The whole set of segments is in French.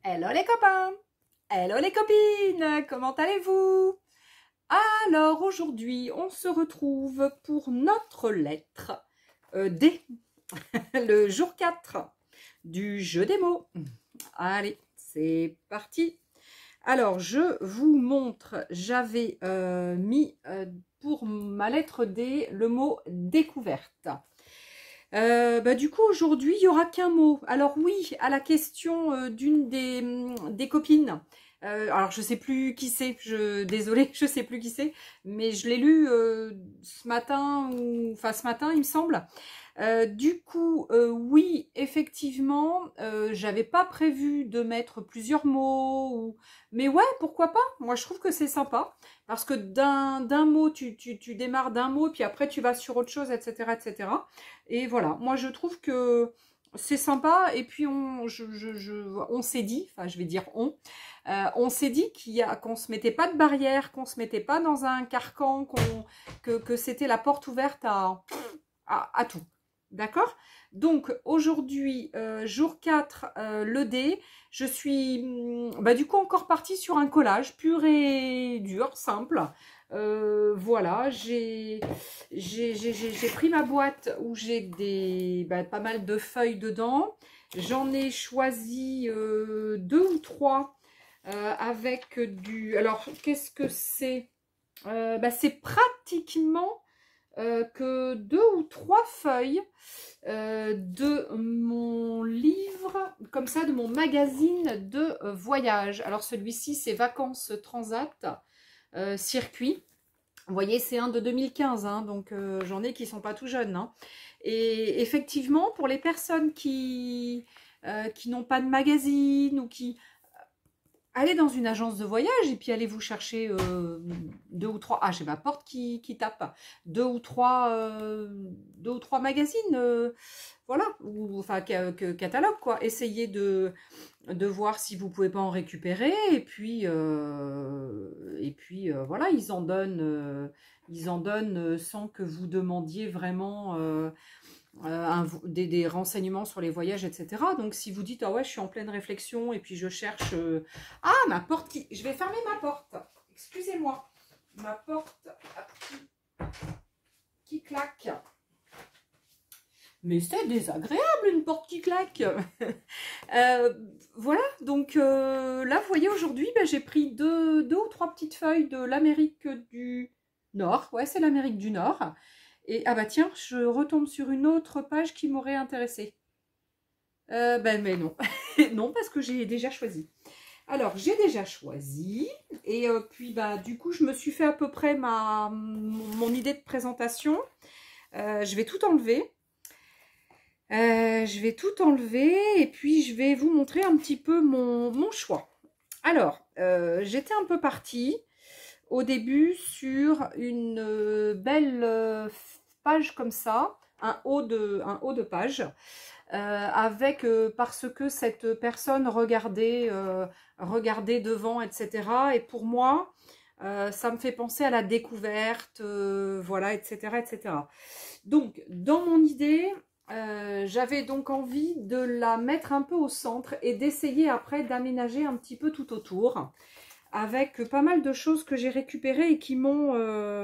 Hello les copains, hello les copines, comment allez-vous? Alors aujourd'hui on se retrouve pour notre lettre D, le jour 4 du jeu des mots. Allez, c'est parti. Alors je vous montre, j'avais mis pour ma lettre D le mot découverte. Du coup, aujourd'hui, il n'y aura qu'un mot. Alors oui, à la question d'une des copines. Alors, je ne sais plus qui c'est. Désolée, je ne sais plus qui c'est. Mais je l'ai lu ce matin, enfin ce matin, il me semble. Oui, effectivement, j'avais pas prévu de mettre plusieurs mots. Mais ouais, pourquoi pas? Moi, je trouve que c'est sympa. Parce que d'un mot, tu démarres d'un mot, puis après, tu vas sur autre chose, etc., etc. Et voilà, moi je trouve que c'est sympa. Et puis on s'est dit, enfin je vais dire on s'est dit qu'on se mettait pas de barrière, qu'on se mettait pas dans un carcan, que c'était la porte ouverte à tout. D'accord? Donc aujourd'hui, jour 4, le dé, je suis du coup encore partie sur un collage pur et dur, simple. Voilà, j'ai pris ma boîte où j'ai pas mal de feuilles dedans. J'en ai choisi 2 ou 3 avec du... Alors, qu'est-ce que c'est? C'est pratiquement que 2 ou 3 feuilles de mon livre, comme ça, de mon magazine de voyage. Alors, celui-ci, c'est Vacances Transat. Circuit. Vous voyez, c'est un de 2015, hein, donc j'en ai qui sont pas tout jeunes. Hein. Et effectivement, pour les personnes qui n'ont pas de magazine ou qui... Allez dans une agence de voyage et puis allez vous chercher 2 ou 3... Ah, j'ai ma porte qui tape. 2 ou 3 magazines, voilà, ou enfin catalogue, quoi. Essayez de voir si vous pouvez pas en récupérer. Et puis voilà, ils en donnent sans que vous demandiez vraiment des renseignements sur les voyages, etc. Donc si vous dites, ah ouais, je suis en pleine réflexion et puis je cherche... Ah, ma porte qui... Je vais fermer ma porte. Excusez-moi. Ma porte qui claque. Mais c'est désagréable une porte qui claque. Voilà, donc là, vous voyez, aujourd'hui, j'ai pris 2 ou 3 petites feuilles de l'Amérique du Nord. Ouais, c'est l'Amérique du Nord. Et ah bah tiens, je retombe sur une autre page qui m'aurait intéressée. Mais non. Non, parce que j'ai déjà choisi. Alors, j'ai déjà choisi. Et puis, du coup, je me suis fait à peu près mon idée de présentation. Je vais tout enlever. Et puis je vais vous montrer un petit peu mon choix. Alors, j'étais un peu partie au début sur une belle page comme ça, un haut de page, parce que cette personne regardait devant, etc. Et pour moi, ça me fait penser à la découverte, voilà, etc., etc. Donc, dans mon idée... j'avais donc envie de la mettre un peu au centre et d'essayer après d'aménager un petit peu tout autour avec pas mal de choses que j'ai récupérées et qui m'ont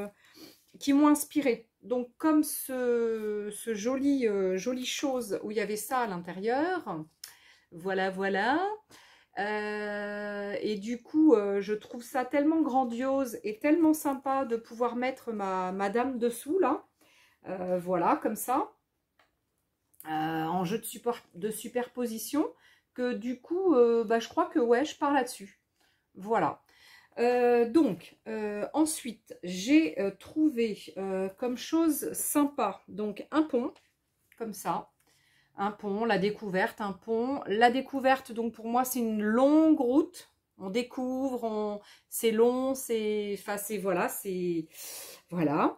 inspirée. Donc comme ce jolie chose où il y avait ça à l'intérieur, voilà, voilà. Et du coup, je trouve ça tellement grandiose et tellement sympa de pouvoir mettre ma dame dessous là, voilà, comme ça. En jeu de superposition, que du coup, je crois que ouais, je pars là-dessus. Voilà. Ensuite, j'ai trouvé comme chose sympa, donc un pont, comme ça. Un pont, la découverte, un pont. La découverte, donc pour moi, c'est une longue route. On découvre, c'est long, c'est... Enfin, c'est... Voilà, c'est... Voilà.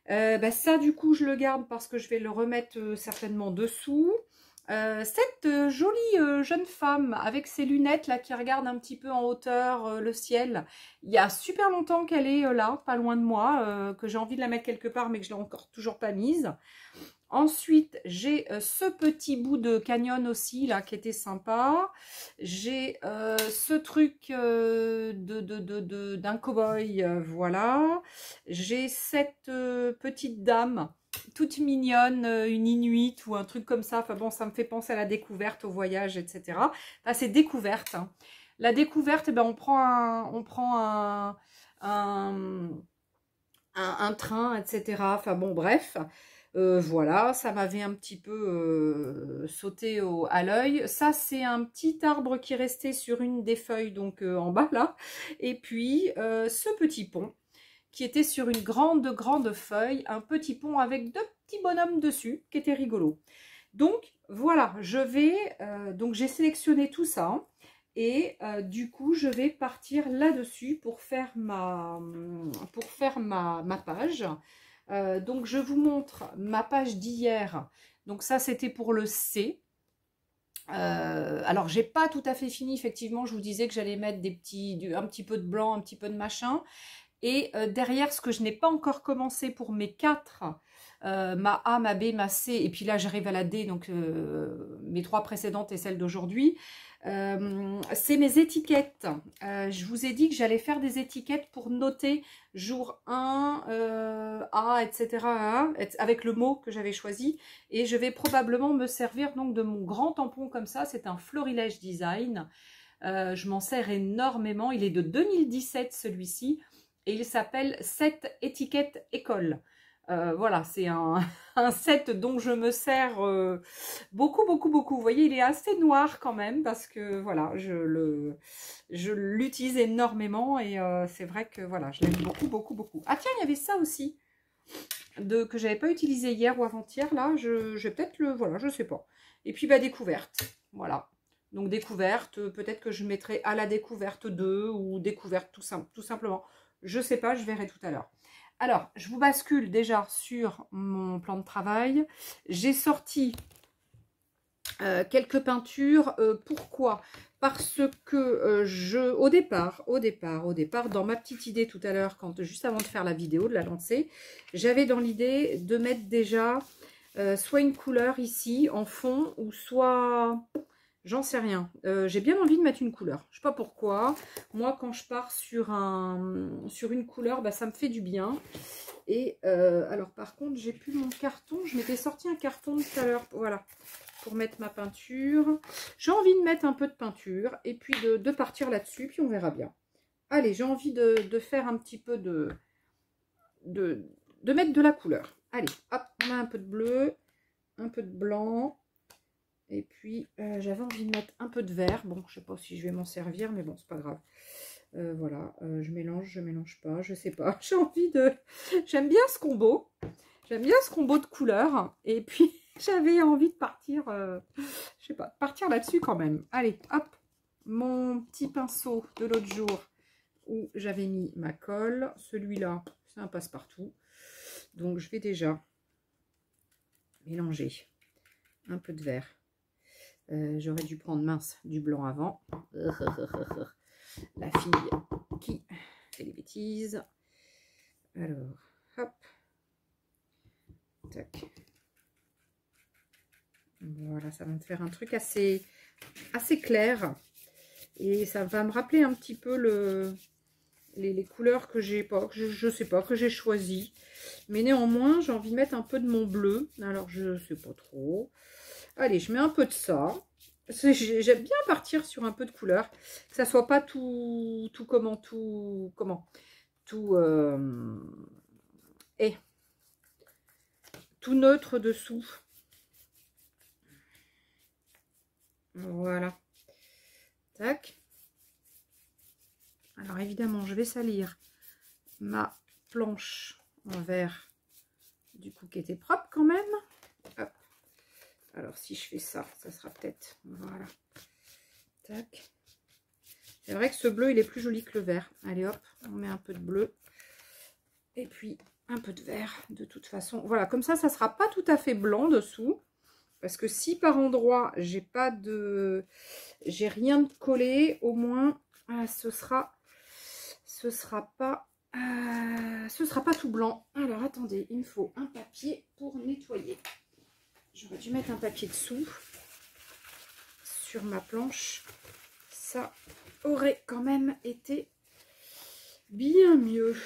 Ça, du coup, je le garde parce que je vais le remettre certainement dessous. Cette jolie jeune femme avec ses lunettes là qui regarde un petit peu en hauteur le ciel. Il y a super longtemps qu'elle est là, pas loin de moi, que j'ai envie de la mettre quelque part mais que je l'ai encore toujours pas mise. Ensuite, j'ai ce petit bout de canyon aussi, là, qui était sympa. J'ai ce truc d'un cow-boy, voilà. J'ai cette petite dame, toute mignonne, une Inuit ou un truc comme ça. Enfin bon, ça me fait penser à la découverte, au voyage, etc. Enfin, c'est découverte, hein. La découverte, eh ben, on prend un train, etc. Enfin bon, bref. Voilà, ça m'avait un petit peu sauté à l'œil. Ça, c'est un petit arbre qui restait sur une des feuilles, donc en bas là. Et puis, ce petit pont qui était sur une grande feuille. Un petit pont avec deux petits bonhommes dessus, qui était rigolo. Donc, voilà, donc j'ai sélectionné tout ça. Et du coup, je vais partir là-dessus pour faire ma page. Donc, je vous montre ma page d'hier. Donc, ça, c'était pour le C. Alors, j'ai pas tout à fait fini. Effectivement, je vous disais que j'allais mettre un petit peu de blanc, un petit peu de machin. Et derrière, ce que je n'ai pas encore commencé pour mes 4, ma A, ma B, ma C, et puis là, j'arrive à la D, donc mes 3 précédentes et celle d'aujourd'hui. C'est mes étiquettes. Je vous ai dit que j'allais faire des étiquettes pour noter jour 1, A, etc. avec le mot que j'avais choisi. Et je vais probablement me servir donc de mon grand tampon comme ça. C'est un Florilège Design. Je m'en sers énormément. Il est de 2017 celui-ci. Et il s'appelle Set étiquette école. Voilà, c'est un set dont je me sers beaucoup. Vous voyez, il est assez noir quand même parce que voilà, je l'utilise énormément et c'est vrai que voilà, je l'aime beaucoup. Ah tiens, il y avait ça aussi que j'avais pas utilisé hier ou avant-hier. Là, je vais peut-être voilà, je sais pas. Et puis bah découverte, voilà. Donc découverte, peut-être que je mettrai à la découverte 2 ou découverte tout simplement. Je sais pas, je verrai tout à l'heure. Alors, je vous bascule déjà sur mon plan de travail. J'ai sorti quelques peintures. Pourquoi? Parce que au départ, dans ma petite idée tout à l'heure, juste avant de faire la vidéo, de la lancer, j'avais dans l'idée de mettre déjà soit une couleur ici en fond, ou soit... J'en sais rien. J'ai bien envie de mettre une couleur. Je ne sais pas pourquoi. Moi, quand je pars sur une couleur, bah, ça me fait du bien. Et alors, par contre, j'ai plus mon carton. Je m'étais sorti un carton tout à l'heure. Voilà. Pour mettre ma peinture. J'ai envie de mettre un peu de peinture. Et puis de partir là-dessus. Puis on verra bien. Allez, j'ai envie de faire un petit peu de mettre de la couleur. Allez, hop, on a un peu de bleu. Un peu de blanc. Et puis, j'avais envie de mettre un peu de vert. Bon, je sais pas si je vais m'en servir, mais bon, c'est pas grave. Voilà, je mélange pas, je sais pas. J'ai envie de... J'aime bien ce combo. J'aime bien ce combo de couleurs. Et puis, j'avais envie de partir, je sais pas, partir là-dessus quand même. Allez, hop, mon petit pinceau de l'autre jour où j'avais mis ma colle. Celui-là, c'est un passe-partout. Donc, je vais déjà mélanger un peu de vert. J'aurais dû prendre, mince, du blanc avant. La fille qui fait des bêtises. Alors, hop. Tac. Voilà, ça va me faire un truc assez clair. Et ça va me rappeler un petit peu les couleurs que j'ai pas, je sais pas, que j'ai choisi. Mais néanmoins, j'ai envie de mettre un peu de mon bleu. Alors, je sais pas trop. Allez, je mets un peu de ça. J'aime bien partir sur un peu de couleur. Que ça soit pas tout neutre dessous. Voilà. Tac. Alors évidemment, je vais salir ma planche en verre, du coup, qui était propre quand même. Hop. Alors si je fais ça, ça sera peut-être... Voilà. Tac. C'est vrai que ce bleu, il est plus joli que le vert. Allez hop, on met un peu de bleu. Et puis un peu de vert de toute façon. Voilà, comme ça, ça sera pas tout à fait blanc dessous. Parce que si par endroit, j'ai rien de collé, au moins, ce sera pas tout blanc. Alors attendez, il me faut un papier pour nettoyer. J'aurais dû mettre un papier dessous sur ma planche. Ça aurait quand même été bien mieux.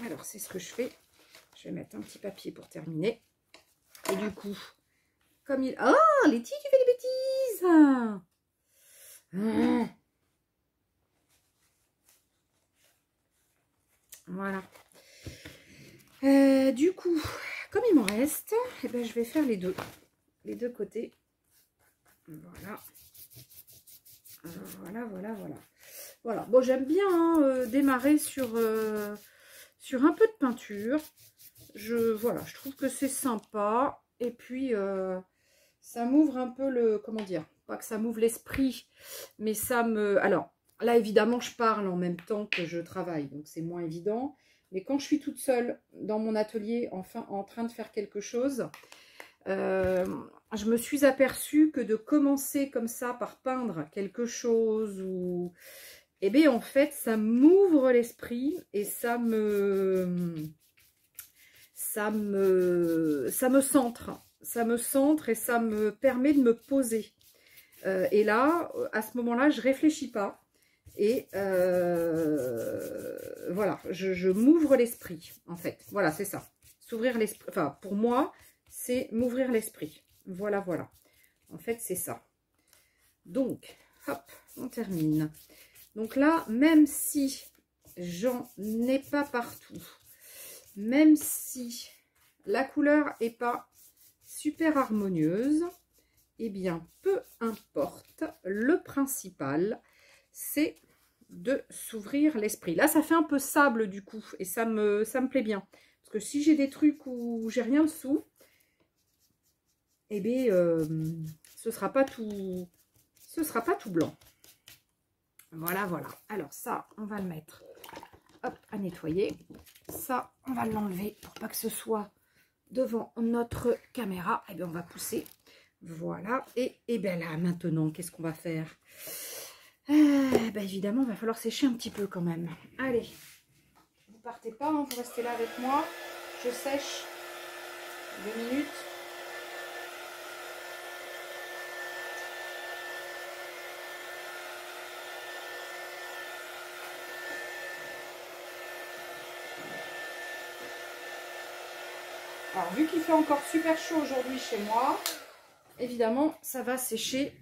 Alors, c'est ce que je fais. Je vais mettre un petit papier pour terminer. Et du coup, comme il... Oh, Letty, tu fais des bêtises! Voilà. Du coup, comme il m'en reste, eh ben, je vais faire les deux côtés. Voilà. Voilà, voilà, voilà. Voilà. Bon, j'aime bien hein, démarrer sur un peu de peinture. Voilà, je trouve que c'est sympa. Et puis, ça m'ouvre un peu le... Comment dire? Pas que ça m'ouvre l'esprit, mais ça me... Alors, là, évidemment, je parle en même temps que je travaille. Donc, c'est moins évident. Mais quand je suis toute seule dans mon atelier, enfin, en train de faire quelque chose... je me suis aperçue que de commencer comme ça par peindre quelque chose ou eh bien en fait ça m'ouvre l'esprit et ça me centre et ça me permet de me poser et là à ce moment-là je réfléchis pas et voilà je m'ouvre l'esprit en fait, voilà c'est ça, s'ouvrir l'esprit, enfin pour moi c'est m'ouvrir l'esprit. Voilà, voilà. En fait, c'est ça. Donc, hop, on termine. Donc là, même si j'en ai pas partout, même si la couleur est pas super harmonieuse, eh bien, peu importe. Le principal, c'est de s'ouvrir l'esprit. Là, ça fait un peu sable du coup, et ça me plaît bien. Parce que si j'ai des trucs où j'ai rien dessous, eh bien, ce sera pas tout blanc. Voilà, voilà. Alors ça, on va le mettre hop, à nettoyer. Ça, on va l'enlever pour pas que ce soit devant notre caméra. Eh bien, on va pousser. Voilà. Et bien là, maintenant, qu'est-ce qu'on va faire? Ben, évidemment, il va falloir sécher un petit peu quand même. Allez, vous partez pas, hein, vous restez là avec moi. Je sèche 2 minutes. Alors, vu qu'il fait encore super chaud aujourd'hui chez moi, évidemment, ça va sécher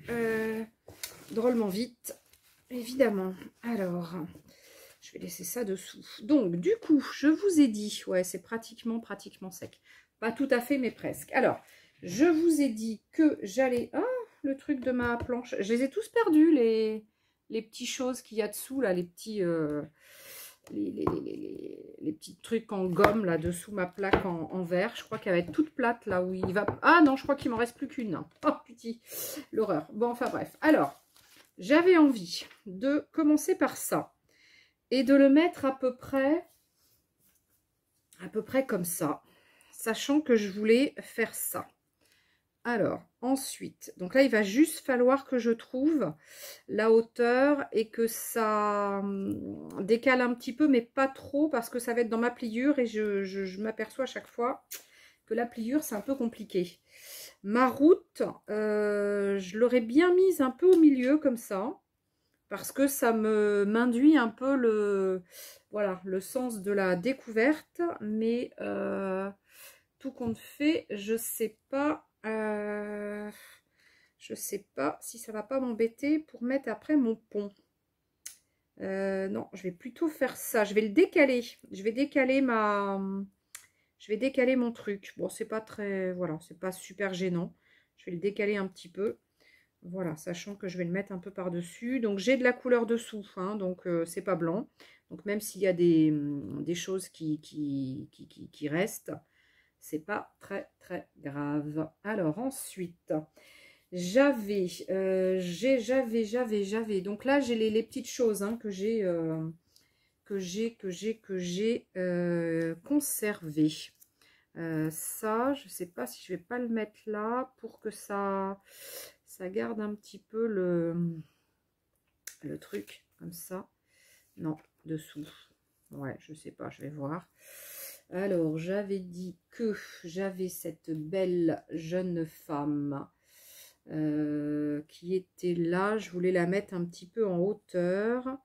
drôlement vite. Évidemment. Alors, je vais laisser ça dessous. Donc, du coup, je vous ai dit, ouais, c'est pratiquement sec. Pas tout à fait, mais presque. Alors, je vous ai dit que j'allais... Ah, le truc de ma planche. Je les ai tous perdus, les petites choses qu'il y a dessous, là, les petits... les petits trucs en gomme là dessous ma plaque en verre. Je crois qu'elle va être toute plate là où il va... Ah non, je crois qu'il m'en reste plus qu'une. Oh petit, l'horreur. Bon, enfin bref. Alors, j'avais envie de commencer par ça et de le mettre à peu près comme ça, sachant que je voulais faire ça. Alors, ensuite, donc là, il va juste falloir que je trouve la hauteur et que ça décale un petit peu, mais pas trop, parce que ça va être dans ma pliure et je m'aperçois à chaque fois que la pliure, c'est un peu compliqué. Ma route, je l'aurais bien mise un peu au milieu, comme ça, parce que ça m'induit un peu voilà, le sens de la découverte, mais tout compte fait, je sais pas si ça va pas m'embêter pour mettre après mon pont. Non, je vais plutôt faire ça. Je vais le décaler. Je vais décaler mon truc. Bon, c'est pas très... Voilà, c'est pas super gênant. Je vais le décaler un petit peu. Voilà, sachant que je vais le mettre un peu par-dessus. Donc, j'ai de la couleur dessous, hein, donc c'est pas blanc. Donc, même s'il y a des choses qui restent, c'est pas très grave. Alors ensuite, j'avais donc là j'ai les petites choses hein, que j'ai conservées. Ça, je sais pas si je vais pas le mettre là pour que ça garde un petit peu le truc comme ça. Non, dessous. Ouais, je sais pas, je vais voir. Alors, j'avais dit que j'avais cette belle jeune femme qui était là. Je voulais la mettre un petit peu en hauteur.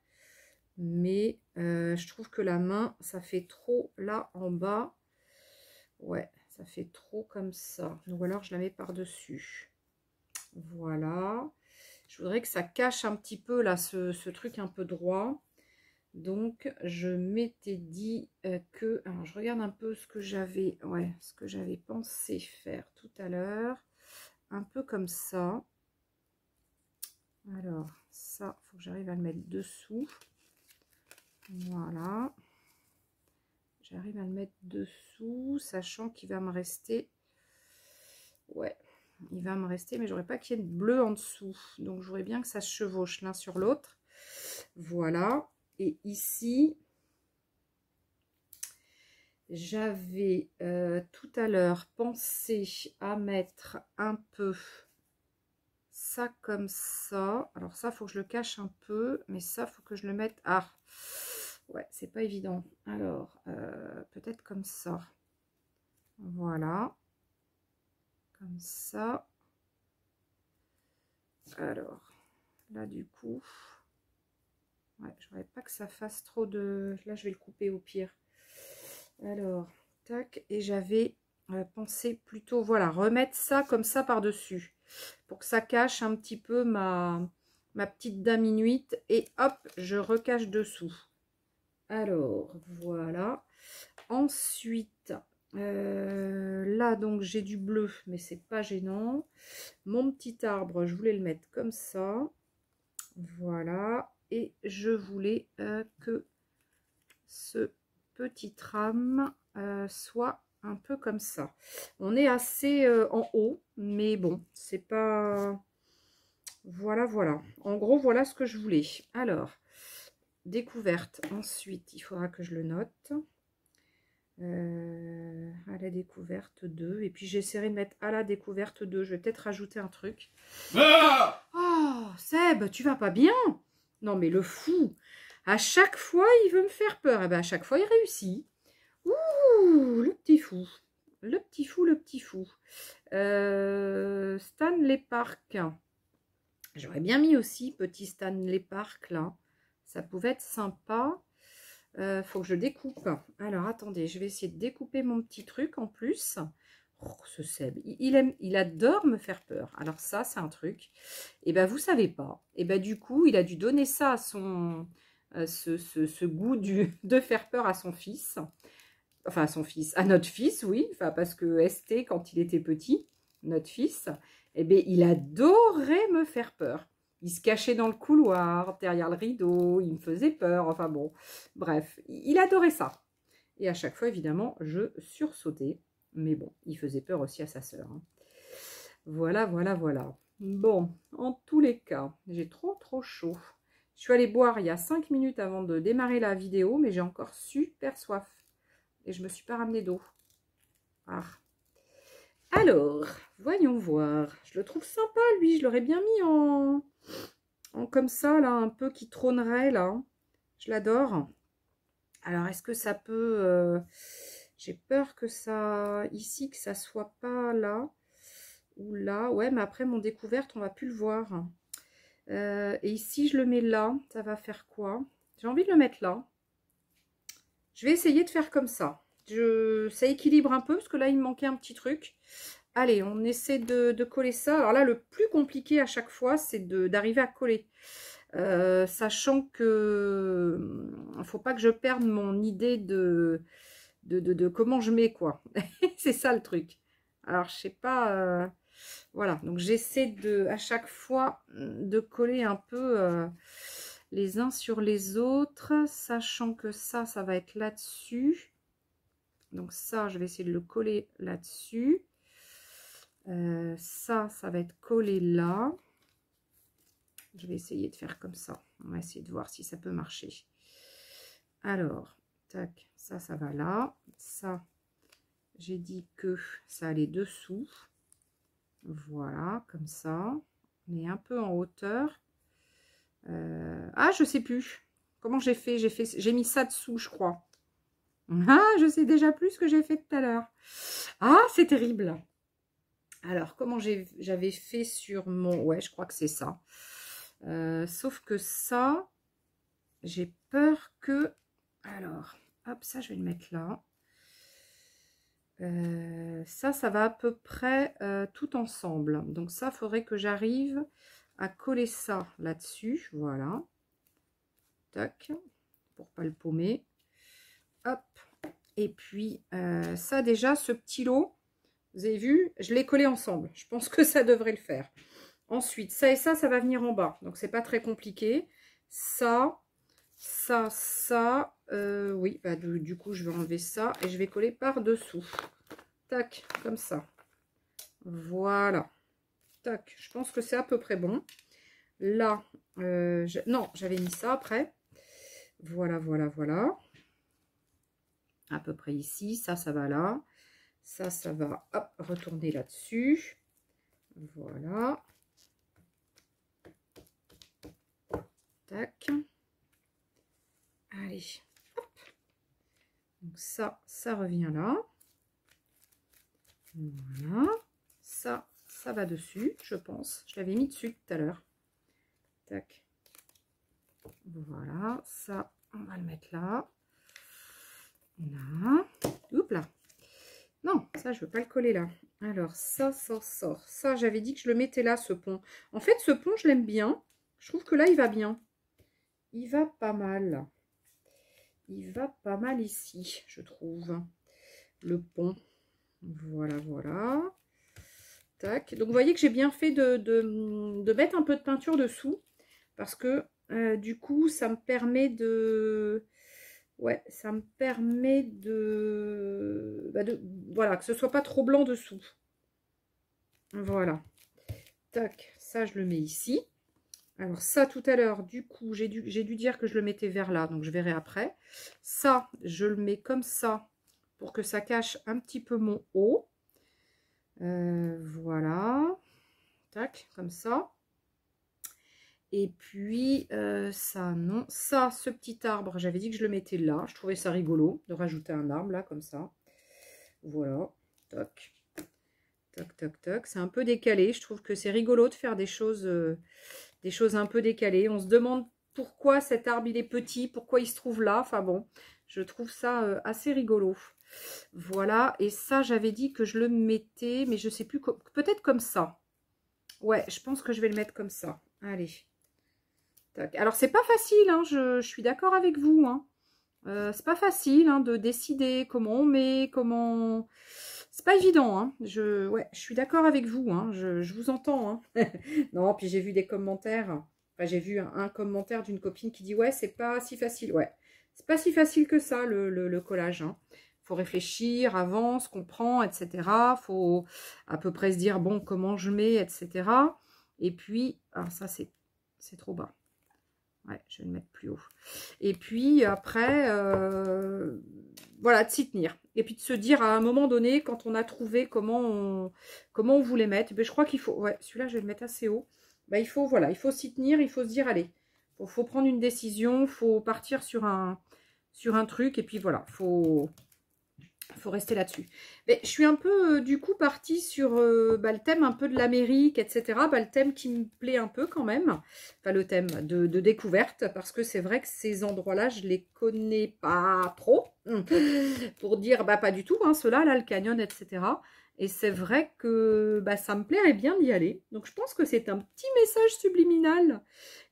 Mais je trouve que la main, ça fait trop là en bas. Ouais, ça fait trop comme ça. Ou alors, je la mets par-dessus. Voilà. Je voudrais que ça cache un petit peu là, ce truc un peu droit. Donc, je m'étais dit que... Alors, je regarde un peu ce que j'avais... Ouais, ce que j'avais pensé faire tout à l'heure. Un peu comme ça. Alors, ça, il faut que j'arrive à le mettre dessous. Voilà. J'arrive à le mettre dessous, sachant qu'il va me rester... Ouais, il va me rester, mais j'aurais pas qu'il y ait de bleu en dessous. Donc, je voudrais bien que ça se chevauche l'un sur l'autre. Voilà. Et ici... J'avais tout à l'heure pensé à mettre un peu ça comme ça. Alors ça, il faut que je le cache un peu, mais ça, il faut que je le mette... Ah, ouais, c'est pas évident. Alors, peut-être comme ça. Voilà. Comme ça. Alors, là, du coup... Ouais, je voudrais pas que ça fasse trop de... Là, je vais le couper au pire. Alors, tac, et j'avais pensé plutôt, voilà, remettre ça comme ça par-dessus, pour que ça cache un petit peu ma petite dame inuite, et hop, je recache dessous. Alors, voilà. Ensuite, là, donc, j'ai du bleu, mais c'est pas gênant. Mon petit arbre, je voulais le mettre comme ça. Voilà. Et je voulais que ce petit trame soit un peu comme ça. On est assez en haut, mais bon, c'est pas... Voilà, voilà. En gros, voilà ce que je voulais. Alors, découverte. Ensuite, il faudra que je le note. À la découverte 2. Et puis, j'essaierai de mettre à la découverte 2. Je vais peut-être rajouter un truc. Ah oh, Seb, tu vas pas bien? Non, mais le fou. À chaque fois, il veut me faire peur. Et bien, à chaque fois, il réussit. Ouh, le petit fou. Le petit fou, le petit fou. Stanley Park. J'aurais bien mis aussi petit Stanley Park, là. Ça pouvait être sympa. Faut que je découpe. Alors, attendez, je vais essayer de découper mon petit truc en plus. Oh, ce Seb, il adore me faire peur. Alors ça, c'est un truc. Et ben, vous savez pas. Et ben, du coup, il a dû donner ça à son... ce goût de faire peur à son fils. Enfin, à son fils. À notre fils, oui. Enfin, parce que ST, quand il était petit, notre fils, eh bien, il adorait me faire peur. Il se cachait dans le couloir, derrière le rideau, il me faisait peur, enfin bon, bref, il adorait ça. Et à chaque fois, évidemment, je sursautais, mais bon, il faisait peur aussi à sa sœur. Hein. Voilà, voilà, voilà. Bon, en tous les cas, j'ai trop chaud. Je suis allée boire il y a 5 minutes avant de démarrer la vidéo, mais j'ai encore super soif. Et je ne me suis pas ramené d'eau. Ah. Alors, voyons voir. Je le trouve sympa, lui. Je l'aurais bien mis en comme ça, là, un peu qui trônerait, là. Je l'adore. Alors, est-ce que ça peut... j'ai peur que ça... Ici, que ça soit pas là. Ou là. Ouais, mais après, mon découverte, on va plus le voir. Et ici, je le mets là. Ça va faire quoi? J'ai envie de le mettre là. Je vais essayer de faire comme ça. Ça équilibre un peu, parce que là, il me manquait un petit truc. Allez, on essaie de coller ça. Alors là, le plus compliqué à chaque fois, c'est d'arriver à coller. Sachant que ne faut pas que je perde mon idée de comment je mets, quoi. C'est ça le truc. Alors, je sais pas... voilà, donc j'essaie à chaque fois de coller un peu les uns sur les autres, sachant que ça va être là-dessus. Donc ça, je vais essayer de le coller là-dessus. Ça va être collé là. Je vais essayer de faire comme ça. On va essayer de voir si ça peut marcher. Alors, tac, ça va là. Ça, j'ai dit que ça allait dessous. Voilà, comme ça. On est un peu en hauteur. Ah, je sais plus. Comment j'ai fait? J'ai mis ça dessous, je crois. Ah, je sais déjà plus ce que j'ai fait tout à l'heure. Ah, c'est terrible. Alors, comment j'avais fait sur mon... Ouais, je crois que c'est ça. Sauf que ça, j'ai peur que... Alors, hop, ça, je vais le mettre là. Ça va à peu près tout ensemble. Donc ça, il faudrait que j'arrive à coller ça là-dessus. Voilà. Tac. Pour pas le paumer. Hop. Et puis, ça déjà, ce petit lot, vous avez vu, je l'ai collé ensemble. Je pense que ça devrait le faire. Ensuite, ça et ça va venir en bas. Donc, c'est pas très compliqué. Ça, oui, bah, du coup, je vais enlever ça et je vais coller par-dessous. Tac, comme ça. Voilà. Tac, je pense que c'est à peu près bon. Là, non, j'avais mis ça après. Voilà, voilà, voilà. À peu près ici. Ça va là. Ça va, hop, retourner là-dessus. Voilà. Tac. Allez, hop. Donc ça revient là. Voilà. Ça va dessus, je pense. Je l'avais mis dessus tout à l'heure. Tac. Voilà. Ça, on va le mettre là. Là. Oups là. Non, ça, je veux pas le coller là. Alors, ça sort. Ça, j'avais dit que je le mettais là, ce pont. En fait, ce pont, je l'aime bien. Je trouve que là, il va bien. Il va pas mal. Il va pas mal ici, je trouve. Le pont. Voilà, voilà. Tac. Donc, vous voyez que j'ai bien fait de mettre un peu de peinture dessous. Parce que, du coup, ça me permet de... Ouais, ça me permet voilà, que ce soit pas trop blanc dessous. Voilà. Tac, ça, je le mets ici. Alors, ça, tout à l'heure, du coup, j'ai dû dire que je le mettais vers là. Donc, je verrai après. Ça, je le mets comme ça pour que ça cache un petit peu mon haut. Voilà. Tac, comme ça. Et puis, ça, non. Ça, ce petit arbre, j'avais dit que je le mettais là. Je trouvais ça rigolo de rajouter un arbre, là, comme ça. Voilà. Toc. Toc, toc, toc. C'est un peu décalé. Je trouve que c'est rigolo de faire des choses un peu décalées. On se demande pourquoi cet arbre, il est petit, pourquoi il se trouve là. Enfin bon, je trouve ça assez rigolo. Voilà. Et ça, j'avais dit que je le mettais, mais je sais plus, peut-être comme ça. Ouais, je pense que je vais le mettre comme ça. Allez. Tac. Alors, c'est pas facile, hein, je suis d'accord avec vous. Hein. C'est pas facile hein, de décider comment on met, comment... C'est pas évident. Hein. Ouais, je suis d'accord avec vous. Hein. Je vous entends. Hein. Non, puis j'ai vu des commentaires. Enfin, j'ai vu un commentaire d'une copine qui dit « Ouais, c'est pas si facile. » Ouais, c'est pas si facile que ça, le collage. Hein. Faut réfléchir avant, ce qu'on prend, etc. Faut à peu près se dire « Bon, comment je mets, etc. » Et puis, ah, ça, c'est trop bas. Ouais, je vais le mettre plus haut. Et puis après, voilà, de s'y tenir. Et puis de se dire à un moment donné, quand on a trouvé comment on voulait mettre, ben, je crois qu'il faut, ouais, celui-là, je vais le mettre assez haut. Ben, il faut, voilà, il faut s'y tenir, il faut se dire, allez, faut prendre une décision, il faut partir sur un truc, et puis voilà, faut rester là-dessus. Mais je suis un peu, du coup, partie sur le thème un peu de l'Amérique, etc. Le thème qui me plaît un peu quand même. Enfin, le thème de découverte, parce que c'est vrai que ces endroits-là, je les connais pas trop. Pour dire, pas du tout, hein, ceux-là, là, le canyon, etc. Et c'est vrai que ça me plairait bien d'y aller. Donc, je pense que c'est un petit message subliminal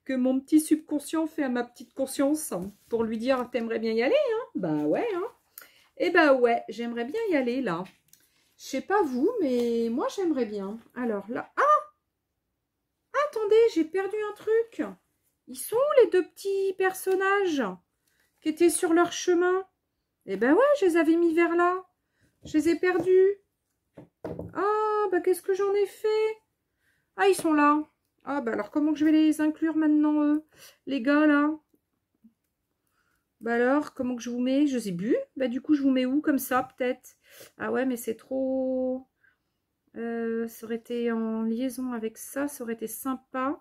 que mon petit subconscient fait à ma petite conscience pour lui dire, t'aimerais bien y aller, hein? Bah ouais, hein. Eh ben ouais, j'aimerais bien y aller là. Je sais pas vous, mais moi j'aimerais bien. Alors là, attendez, j'ai perdu un truc. Ils sont où les deux petits personnages qui étaient sur leur chemin? Eh ben ouais, je les avais mis vers là. Je les ai perdus. Ah, qu'est-ce que j'en ai fait? Ah, ils sont là. Ah, alors comment que je vais les inclure maintenant, eux? Les gars là? Alors, comment que je vous mets? Je sais plus. Du coup, je vous mets où? Comme ça, peut-être. Ah ouais, mais c'est trop... ça aurait été en liaison avec ça. Ça aurait été sympa.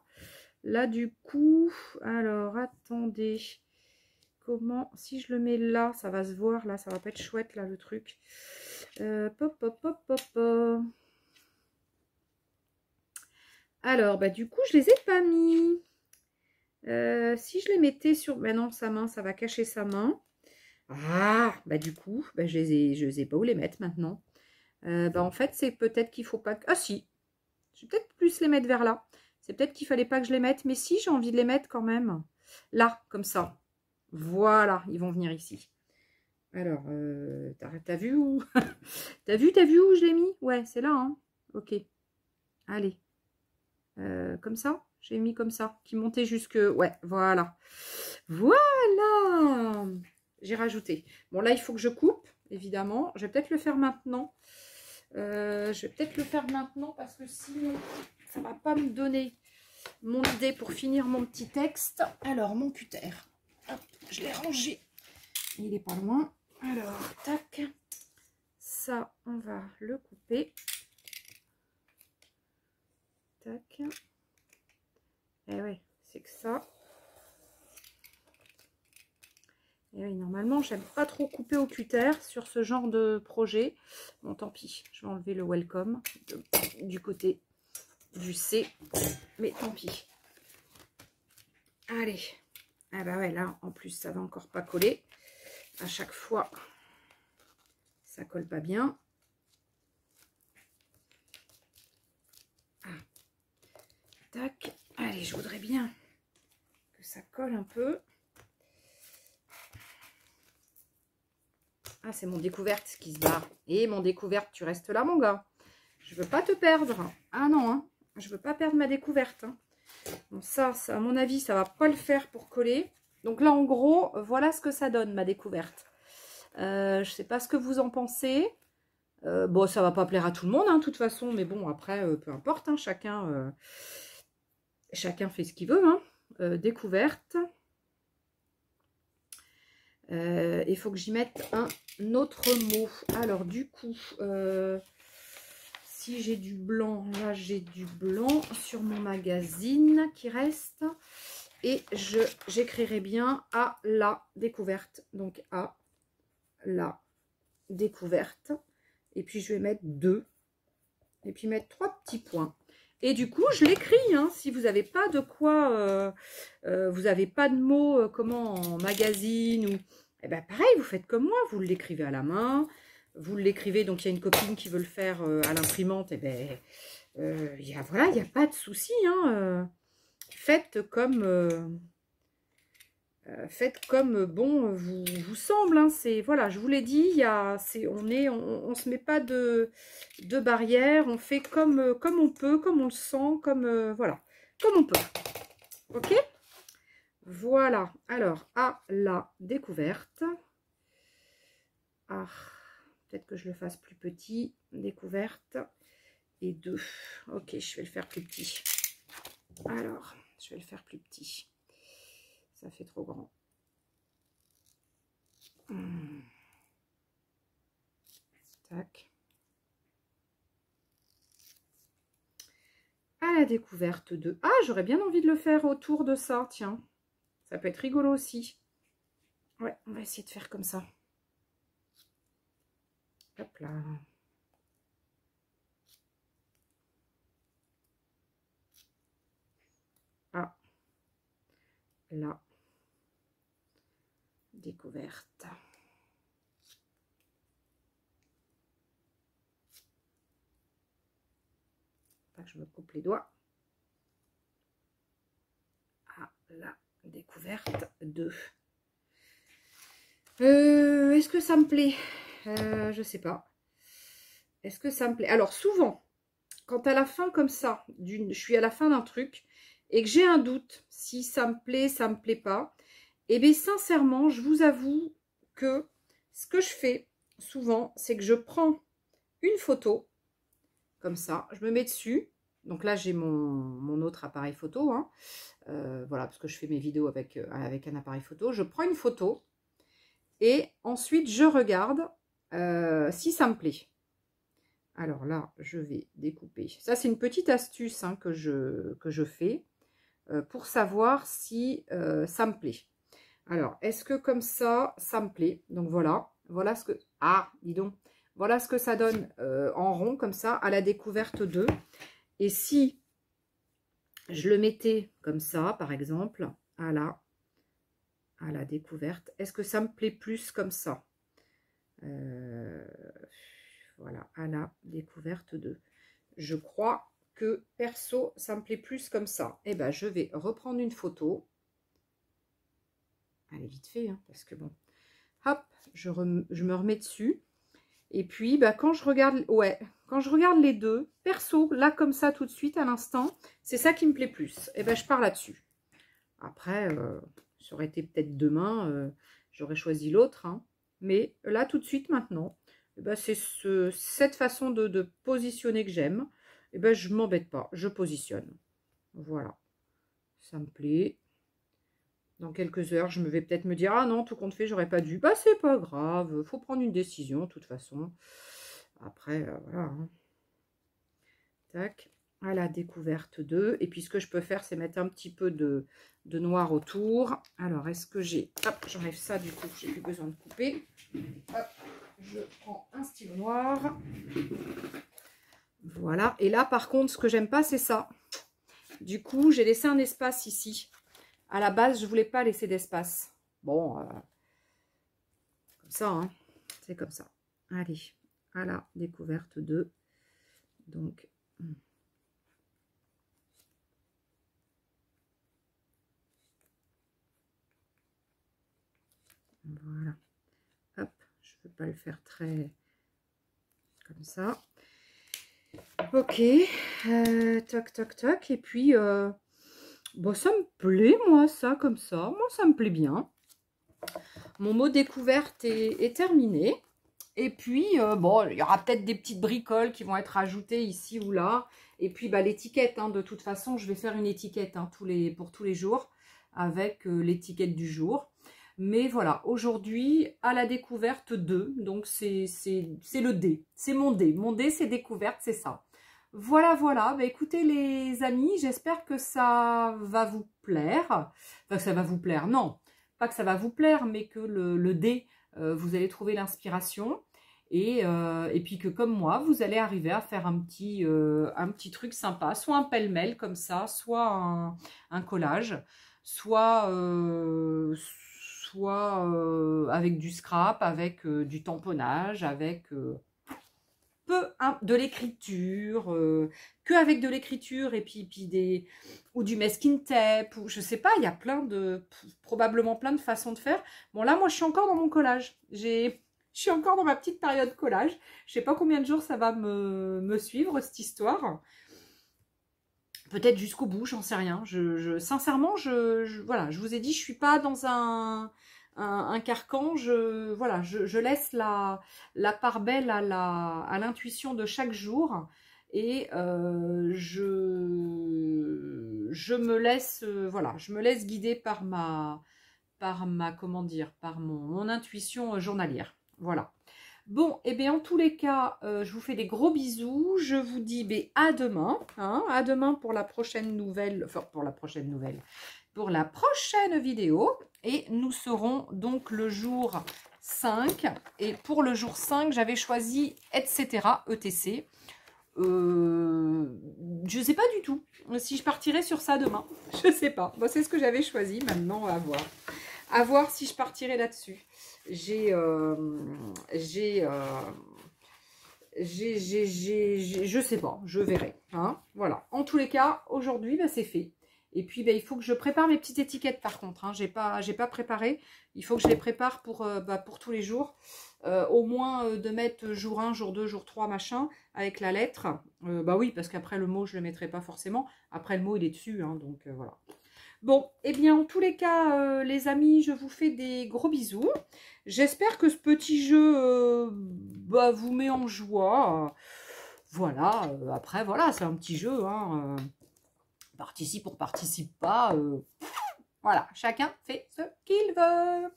Là, du coup... Alors, attendez. comment, si je le mets là, ça va se voir, là, ça va pas être chouette, là, le truc. Pop, pop, pop, pop, pop. Alors, bah, du coup, je les ai pas mis. Si je les mettais sur... Mais non, sa main, ça va cacher sa main. Ah, bah du coup, bah, je les ai pas où les mettre maintenant. Bah, en fait, c'est peut-être qu'il faut pas... Ah si, je vais peut-être plus les mettre vers là. C'est peut-être qu'il fallait pas que je les mette. Mais si, j'ai envie de les mettre quand même. Là, comme ça. Voilà, ils vont venir ici. Alors, t'as vu où t'as vu où je l'ai mis? Ouais, c'est là, hein. Ok. Allez. Comme ça? J'ai mis comme ça. Qui montait jusque... Ouais, voilà. Voilà. J'ai rajouté. Bon, là, il faut que je coupe, évidemment. Je vais peut-être le faire maintenant. Je vais peut-être le faire maintenant parce que sinon, ça ne va pas me donner mon idée pour finir mon petit texte. Alors, mon cutter. Hop, je l'ai rangé. Il est pas loin. Alors, tac. Ça, on va le couper. Tac. Et ouais, c'est que ça. Et oui, normalement, j'aime pas trop couper au cutter sur ce genre de projet. Bon, tant pis, je vais enlever le welcome du côté du C. Mais tant pis. Allez. Ah bah ouais, là, en plus, ça va encore pas coller. À chaque fois, ça colle pas bien. Ah. Tac. Allez, je voudrais bien que ça colle un peu. Ah, c'est mon découverte qui se barre. Et mon découverte, tu restes là, mon gars. Je veux pas te perdre. Ah non, hein. Je veux pas perdre ma découverte. Hein. Bon, ça, à mon avis, ça va pas le faire pour coller. Donc là, en gros, voilà ce que ça donne, ma découverte. Je sais pas ce que vous en pensez. Bon, ça va pas plaire à tout le monde, hein, de toute façon. Mais bon, après, peu importe. Hein, chacun fait ce qu'il veut. Hein. Découverte. Il faut que j'y mette un autre mot. Alors, du coup, si j'ai du blanc, là, j'ai du blanc sur mon magazine qui reste. Et j'écrirai bien à la découverte. Donc, à la découverte. Et puis, je vais mettre 2. Et puis, mettre 3 petits points. Et du coup, je l'écris. Hein, si vous n'avez pas de quoi... vous n'avez pas de mots comment en magazine ou... Eh ben pareil, vous faites comme moi. Vous l'écrivez à la main. Vous l'écrivez. Donc, il y a une copine qui veut le faire à l'imprimante. Et ben... voilà, il n'y a pas de souci. Hein, faight comme bon vous semble. Hein, voilà, je vous l'ai dit, on se met pas de barrière, on fait comme on peut, comme on le sent, voilà, comme on peut. Ok, voilà. Alors à la découverte. Ah, peut-être que je le fasse plus petit. Découverte et 2. Ok, je vais le faire plus petit. Alors, je vais le faire plus petit. Ça fait trop grand. Tac. À la découverte de... Ah, j'aurais bien envie de le faire autour de ça, tiens. Ça peut être rigolo aussi. Ouais, on va essayer de faire comme ça. Hop là. Ah. Là. Découverte. Pas que je me coupe les doigts. Ah, la découverte 2. Est-ce que ça me plaît? Je sais pas. Est-ce que ça me plaît? Alors, souvent, quand à la fin, comme ça, je suis à la fin d'un truc et que j'ai un doute si ça me plaît pas, et bien, sincèrement, je vous avoue que ce que je fais souvent, c'est que je prends une photo, comme ça, je me mets dessus. Donc là, j'ai mon autre appareil photo. Hein. Voilà, parce que je fais mes vidéos avec un appareil photo. Je prends une photo et ensuite, je regarde si ça me plaît. Alors là, je vais découper. Ça, c'est une petite astuce hein, que je fais pour savoir si ça me plaît. Alors, est-ce que comme ça, ça me plaît? Donc voilà, voilà ce que... Ah, dis donc. Voilà ce que ça donne en rond, comme ça, à la découverte 2. Et si je le mettais comme ça, par exemple, à la découverte, est-ce que ça me plaît plus comme ça? Voilà, à la découverte 2. Je crois que, perso, ça me plaît plus comme ça. Eh bien, je vais reprendre une photo. Allez, vite fait, hein, parce que bon... Hop, je me remets dessus. Et puis, bah, quand je regarde, ouais, quand je regarde les deux, perso, là, comme ça, tout de suite, à l'instant, c'est ça qui me plaît plus. Et ben, je pars là-dessus. Après, ça aurait été peut-être demain, j'aurais choisi l'autre. Hein. Mais là, tout de suite, maintenant, eh ben, c'est cette façon de positionner que j'aime. Et ben, je ne m'embête pas, je positionne. Voilà, ça me plaît. Dans quelques heures, je me vais peut-être me dire « Ah non, tout compte fait, j'aurais pas dû. » Bah, c'est pas grave, faut prendre une décision, de toute façon. Après, voilà. Hein. Tac, à la découverte 2. Et puis, ce que je peux faire, c'est mettre un petit peu de noir autour. Alors, est-ce que j'ai... Hop, j'enlève ça, du coup, j'ai plus besoin de couper. Hop, je prends un stylo noir. Voilà. Et là, par contre, ce que j'aime pas, c'est ça. Du coup, j'ai laissé un espace ici. À la base, je voulais pas laisser d'espace. Bon, comme ça, hein. C'est comme ça. Allez, à la découverte 2. Donc, voilà. Hop, je ne veux pas le faire très comme ça. Ok, toc, toc, toc. Et puis, bon, ça me plaît, moi, ça, comme ça. Moi, ça me plaît bien. Mon mot découverte est terminé. Et puis, bon, il y aura peut-être des petites bricoles qui vont être ajoutées ici ou là. Et puis, bah, l'étiquette, hein, de toute façon, je vais faire une étiquette hein, pour tous les jours avec l'étiquette du jour. Mais voilà, aujourd'hui, à la découverte 2, donc c'est le D, c'est mon D. Mon D, c'est découverte, c'est ça. Voilà, voilà. Bah, écoutez les amis, j'espère que ça va vous plaire. Enfin, que ça va vous plaire, non. Pas que ça va vous plaire, mais que le D, vous allez trouver l'inspiration. Et puis que comme moi, vous allez arriver à faire un petit truc sympa. Soit un pêle-mêle comme ça, soit un collage, soit avec du scrap, avec du tamponnage, avec de l'écriture, que avec de l'écriture et puis ou du masking tape, ou je sais pas, il y a probablement plein de façons de faire. Bon là, moi je suis encore dans mon collage. Je suis encore dans ma petite période collage. Je sais pas combien de jours ça va me suivre cette histoire. Peut-être jusqu'au bout, j'en sais rien. Sincèrement, voilà, je vous ai dit, je suis pas dans un carcan. Voilà, je laisse la part belle à l'intuition de chaque jour et je me laisse, voilà, je me laisse guider par comment dire, par mon intuition journalière. Voilà. Bon, et bien en tous les cas, je vous fais des gros bisous. Je vous dis à demain. Hein, à demain pour la prochaine nouvelle. Enfin, pour la prochaine vidéo. Et nous serons donc le jour 5. Et pour le jour 5, j'avais choisi etc. ETC. Je ne sais pas du tout si je partirai sur ça demain. Je ne sais pas. Bon, c'est ce que j'avais choisi. Maintenant, à voir. À voir si je partirai là-dessus. Je sais pas, je verrai. Hein, voilà. En tous les cas, aujourd'hui, bah, c'est fait. Et puis, bah, il faut que je prépare mes petites étiquettes par contre. Hein. J'ai pas préparé. Il faut que je les prépare pour tous les jours. Au moins de mettre jour 1, jour 2, jour 3, machin, avec la lettre. Bah oui, parce qu'après le mot, je ne le mettrai pas forcément. Après le mot, il est dessus. Hein, donc voilà. Bon, eh bien, en tous les cas, les amis, je vous fais des gros bisous. J'espère que ce petit jeu vous met en joie. Voilà, après, voilà, c'est un petit jeu. Hein, participe ou participe pas. Voilà, chacun fait ce qu'il veut.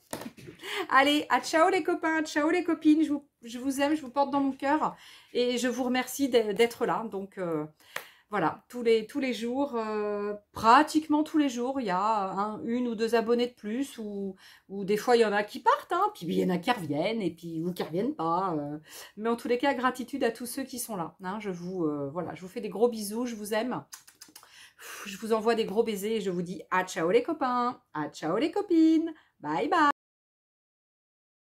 Allez, à ciao les copains, ciao les copines. Je vous aime, je vous porte dans mon cœur. Et je vous remercie d'être là. Donc, Voilà, tous les jours, pratiquement tous les jours, il y a une ou deux abonnés de plus, ou des fois il y en a qui partent, hein, puis il y en a qui reviennent, et puis ou qui reviennent pas. Mais en tous les cas, gratitude à tous ceux qui sont là. Hein, voilà, je vous fais des gros bisous, je vous aime. Je vous envoie des gros baisers et je vous dis à ciao les copains, à ciao les copines, bye bye.